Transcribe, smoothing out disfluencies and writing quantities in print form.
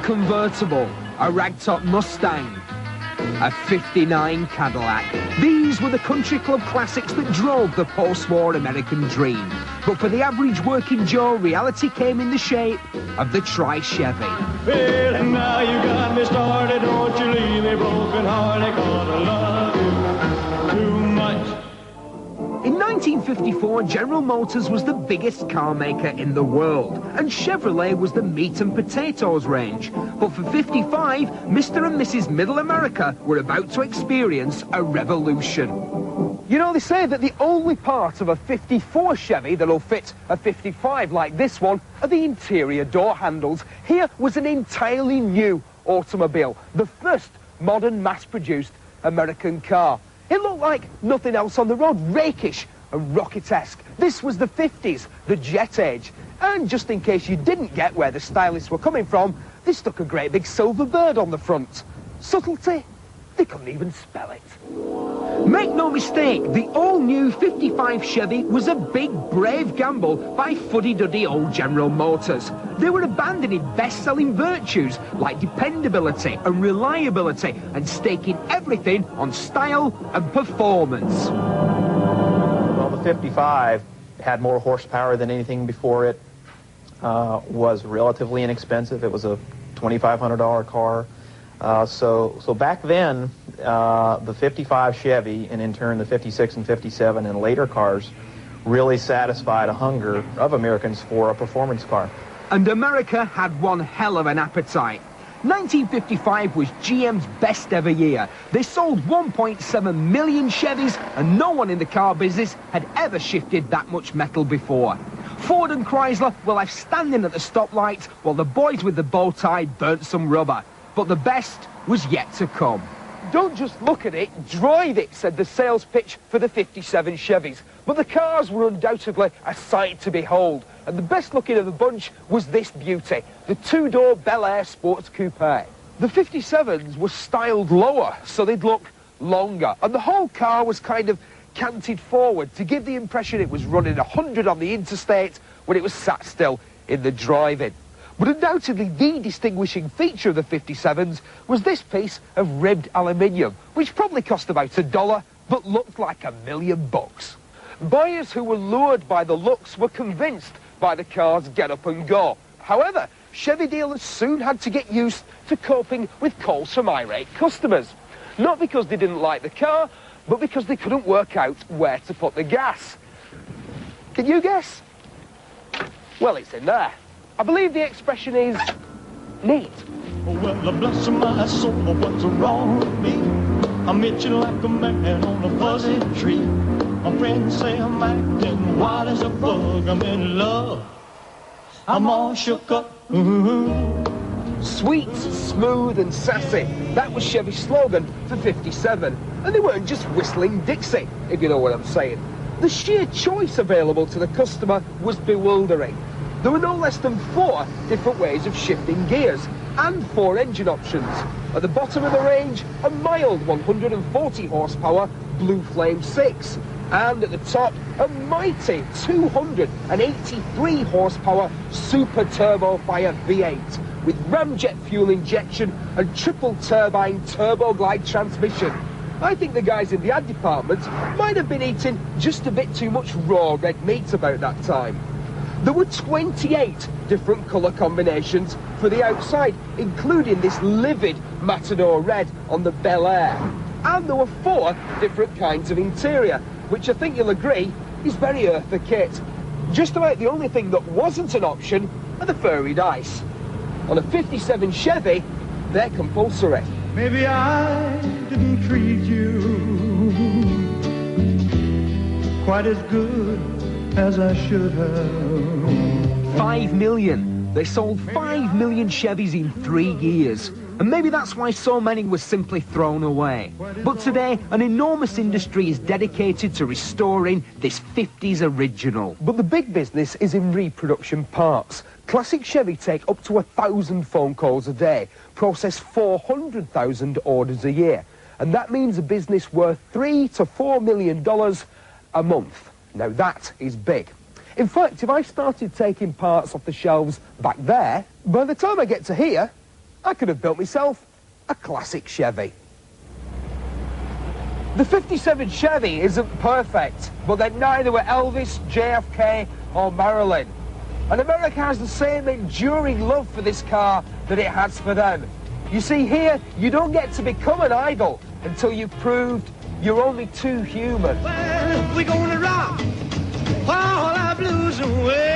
convertible, a ragtop Mustang, a '59 Cadillac. These were the country club classics that drove the post-war American dream. But for the average working Joe, reality came in the shape of the Tri-Chevy. Well, and now you got me started, don't you leave me broken hearted, 'cause I love you too much. In 1954, General Motors was the biggest car maker in the world, and Chevrolet was the meat and potatoes range. But for 55, Mr. and Mrs. Middle America were about to experience a revolution. You know, they say that the only part of a 54 Chevy that'll fit a 55 like this one are the interior door handles. Here was an entirely new automobile, the first modern mass-produced American car. It looked like nothing else on the road, rakish and rocket-esque. This was the 50s, the jet age. And just in case you didn't get where the stylists were coming from, they stuck a great big silver bird on the front. Subtlety? They couldn't even spell it. Make no mistake, the all-new 55 Chevy was a big, brave gamble by fuddy-duddy old General Motors. They were abandoning best-selling virtues like dependability and reliability and staking everything on style and performance. Well, the 55 had more horsepower than anything before it, was relatively inexpensive. It was a $2,500 car. So back then, the 55 Chevy, and in turn the 56 and 57 and later cars, really satisfied a hunger of Americans for a performance car. And America had one hell of an appetite. 1955 was GM's best ever year. They sold 1.7 million Chevys, and no one in the car business had ever shifted that much metal before. Ford and Chrysler were left standing at the stoplight while the boys with the bow tie burnt some rubber. But the best was yet to come. Don't just look at it, drive it, said the sales pitch for the 57 Chevys. But the cars were undoubtedly a sight to behold. And the best looking of the bunch was this beauty, the two-door Bel Air Sports Coupe. The 57s were styled lower, so they'd look longer. And the whole car was kind of canted forward to give the impression it was running 100 on the interstate when it was sat still in the drive-in. But undoubtedly the distinguishing feature of the 57s was this piece of ribbed aluminium, which probably cost about $1, but looked like $1 million. Buyers who were lured by the looks were convinced by the car's get up and go. However, Chevy dealers soon had to get used to coping with calls from irate customers. Not because they didn't like the car, but because they couldn't work out where to put the gas. Can you guess? Well, it's in there. I believe the expression is neat. Well, bless my soul, what's wrong with me? I'm itching like a man on a fuzzy tree. My friends say I'm acting wild as a bug. I'm in love. I'm all shook up. Sweet, smooth and sassy. That was Chevy's slogan for 57. And they weren't just whistling Dixie, if you know what I'm saying. The sheer choice available to the customer was bewildering. There were no less than 4 different ways of shifting gears and 4 engine options. At the bottom of the range, a mild 140 horsepower Blue Flame 6. And at the top, a mighty 283 horsepower Super Turbo Fire V8 with ramjet fuel injection and triple turbine turbo glide transmission. I think the guys in the ad department might have been eating just a bit too much raw red meat about that time. There were 28 different colour combinations for the outside, including this livid Matador red on the Bel Air. And there were 4 different kinds of interior, which I think you'll agree is very earthy kit. Just about the only thing that wasn't an option are the furry dice. On a 57 Chevy, they're compulsory. Maybe I didn't treat you quite as good as I should have. 5 million. They sold 5 million Chevys in 3 years. And maybe that's why so many were simply thrown away. But today, an enormous industry is dedicated to restoring this 50s original. But the big business is in reproduction parts. Classic Chevy take up to 1,000 phone calls a day, process 400,000 orders a year. And that means a business worth $3 to $4 million a month. Now that is big. In fact, if I started taking parts off the shelves back there, by the time I get to here, I could have built myself a classic Chevy. The 57 Chevy isn't perfect, but then neither were Elvis, JFK or Marilyn. And America has the same enduring love for this car that it has for them. You see, here, you don't get to become an idol until you've proved you're only too human. Well, we're gonna rock all our blues away.